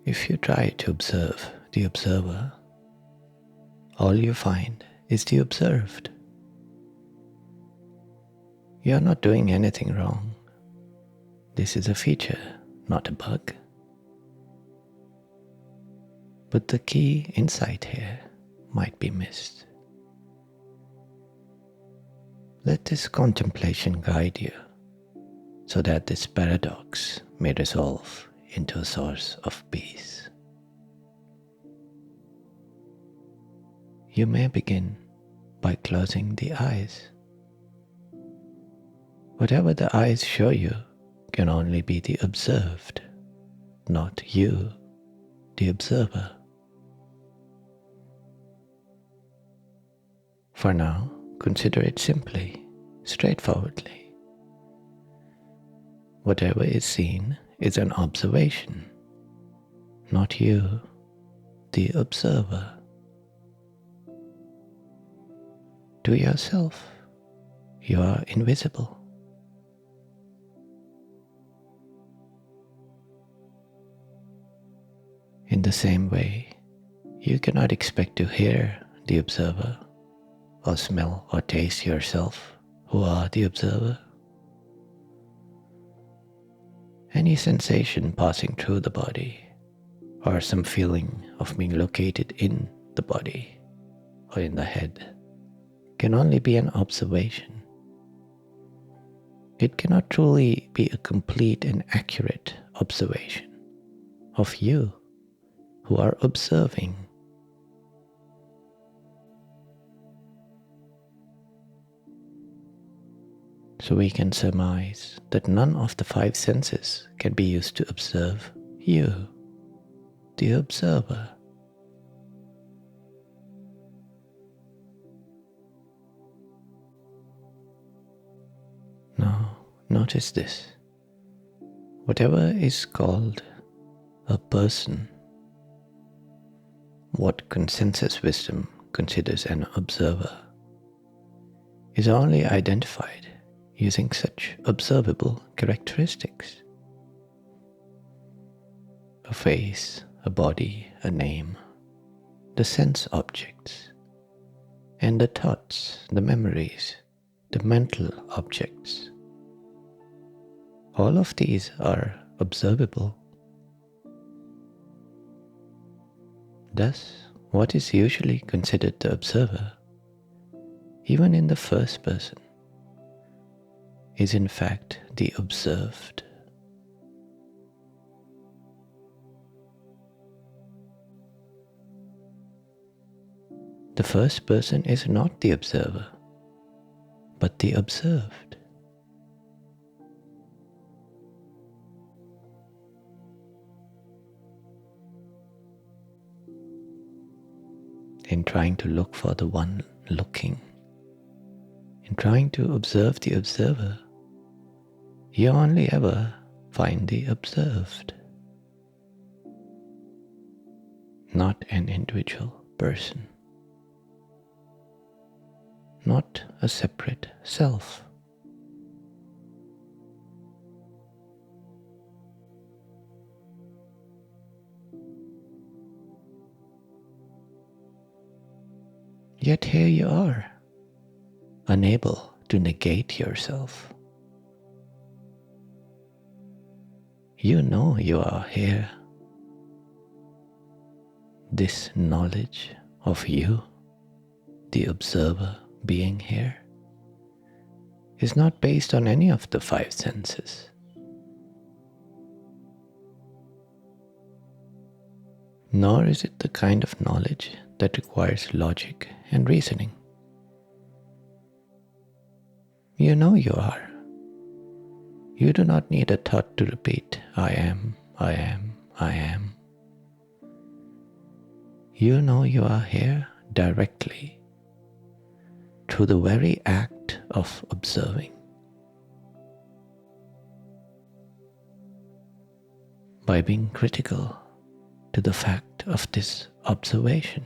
if you try to observe the observer, all you find is the observed. You are not doing anything wrong. This is a feature, not a bug. But the key insight here might be missed. Let this contemplation guide you so that this paradox may resolve into a source of peace. You may begin by closing the eyes. Whatever the eyes show you can only be the observed, not you, the observer. For now, consider it simply, straightforwardly. Whatever is seen is an observation, not you, the observer. To yourself, you are invisible. In the same way, you cannot expect to hear the observer, or smell or taste yourself, who are the observer. Any sensation passing through the body, or some feeling of being located in the body or in the head, can only be an observation. It cannot truly be a complete and accurate observation of you who are observing. So we can surmise that none of the five senses can be used to observe you, the observer. Now, notice this. Whatever is called a person, what consensus wisdom considers an observer, is only identified using such observable characteristics. A face, a body, a name, the sense objects, and the thoughts, the memories, the mental objects. All of these are observable. Thus, what is usually considered the observer, even in the first person, is in fact the observed. The first person is not the observer, but the observed. In trying to look for the one looking, in trying to observe the observer, you only ever find the observed, not an individual person, not a separate self. Yet here you are, unable to negate yourself. You know you are here. This knowledge of you, the observer being here, is not based on any of the five senses. Nor is it the kind of knowledge that requires logic and reasoning. You know you are. You do not need a thought to repeat, I am, I am, I am. You know you are here directly through the very act of observing. By being critical to the fact of this observation.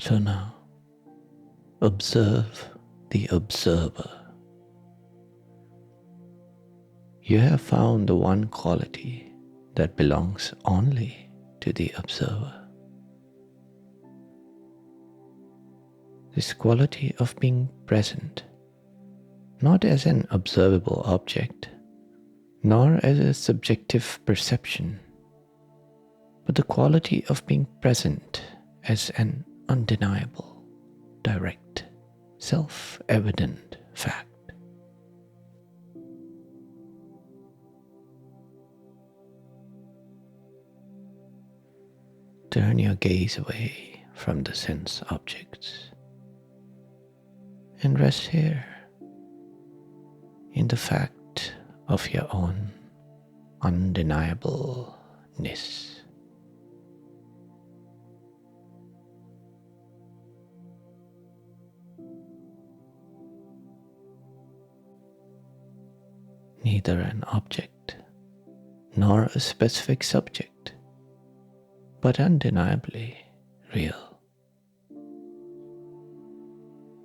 So now, observe the observer You have found the one quality that belongs only to the observer. This quality of being present, not as an observable object, nor as a subjective perception, but the quality of being present as an undeniable, direct, self-evident fact. Turn your gaze away from the sense objects and rest here in the fact of your own undeniableness. Neither an object nor a specific subject, but undeniably real.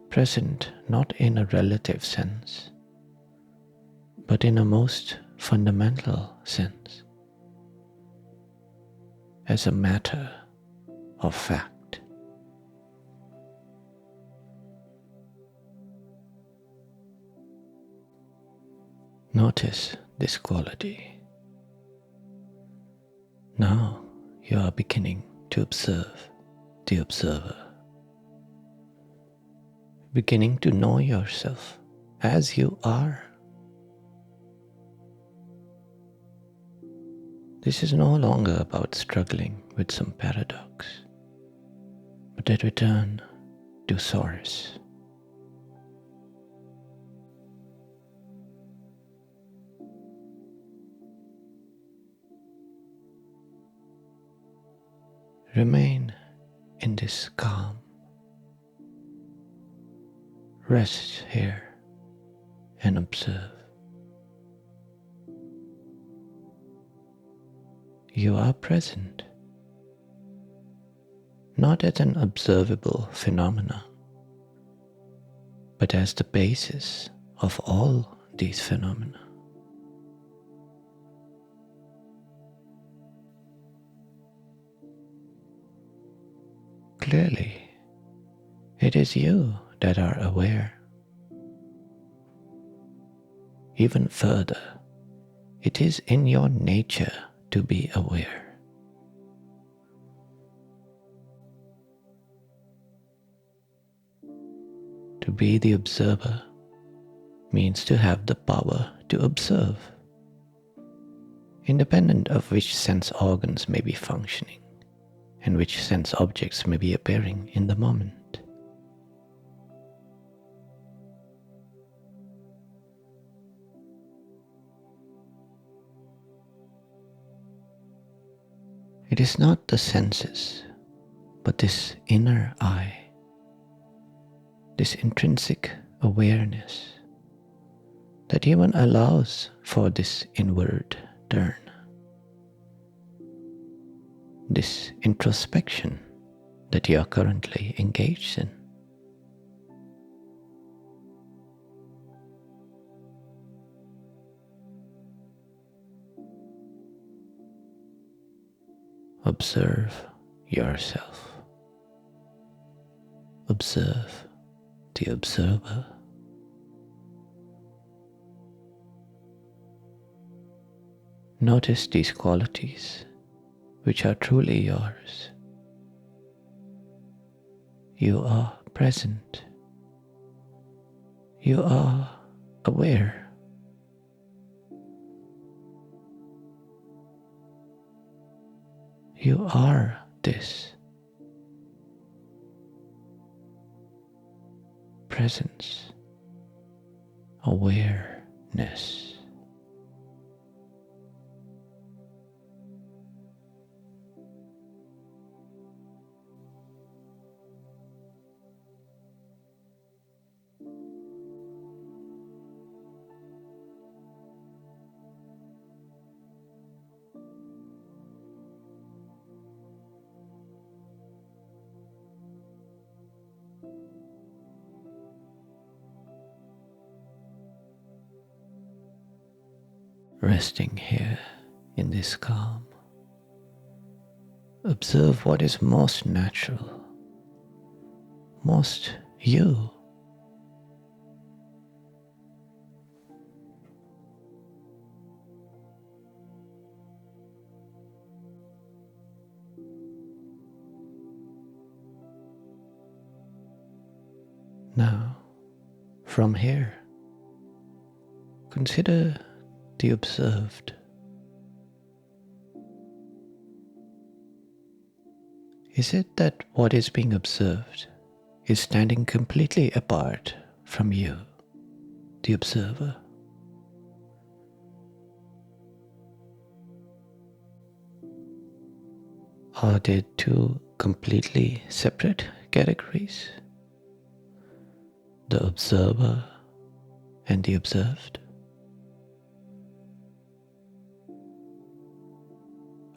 Present not in a relative sense, but in a most fundamental sense, as a matter of fact. Notice this quality. Now you are beginning to observe the observer, beginning to know yourself as you are. This is no longer about struggling with some paradox, but a return to source. Remain in this calm. Rest here and observe. You are present, not as an observable phenomena, but as the basis of all these phenomena. Clearly, it is you that are aware. Even further, it is in your nature to be aware. To be the observer means to have the power to observe, independent of which sense organs may be functioning and which sense objects may be appearing in the moment. It is not the senses, but this inner eye, this intrinsic awareness that even allows for this inward turn, this introspection that you are currently engaged in. Observe yourself. Observe the observer. Notice these qualities which are truly yours. You are present. You are aware. You are this. Presence, awareness. resting here in this calm. Observe what is most natural, most you. Now, from here, consider the observed. Is it that what is being observed is standing completely apart from you, the observer? Are there two completely separate categories? The observer and the observed?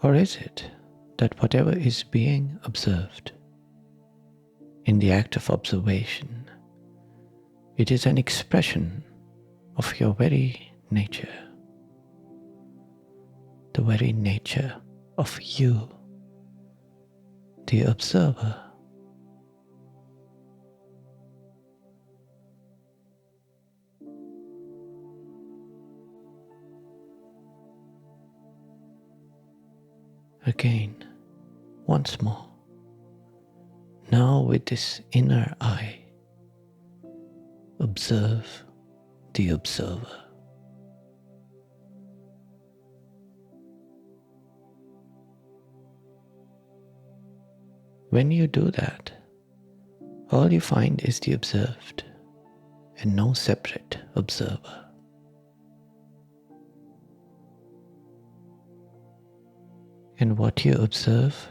Or is it that whatever is being observed in the act of observation, it is an expression of your very nature, the very nature of you, the observer? Again, once more, now with this inner eye, observe the observer. When you do that, all you find is the observed and no separate observer. And what you observe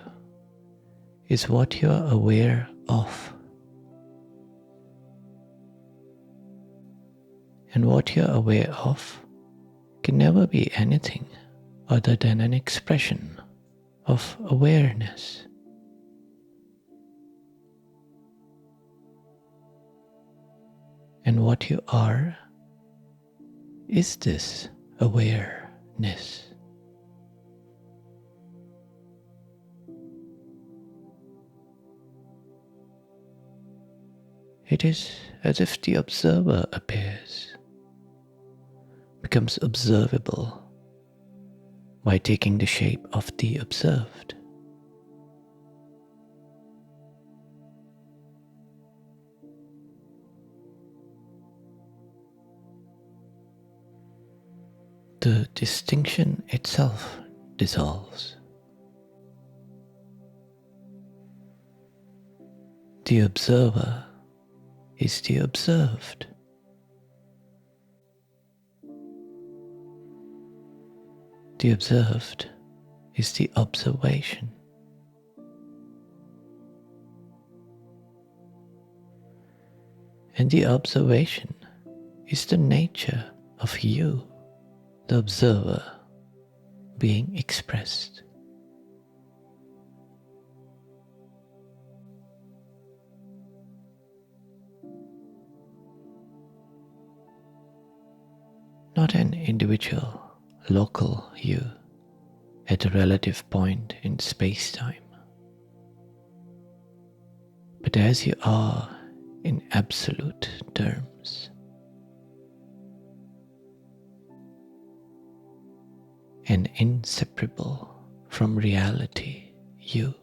is what you are aware of. And what you are aware of can never be anything other than an expression of awareness. And what you are is this awareness. It is as if the observer appears, becomes observable by taking the shape of the observed. The distinction itself dissolves. The observer is the observed. The observed is the observation. And the observation is the nature of you, the observer, being expressed. Not an individual, local you at a relative point in spacetime, but as you are in absolute terms. An inseparable from reality you,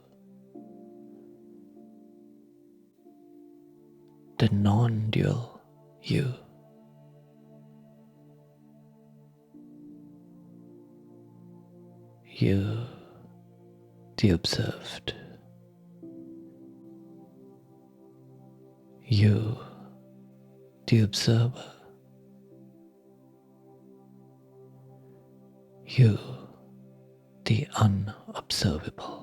the nondual you. You, the observed. You, the observer. You, the unobservable.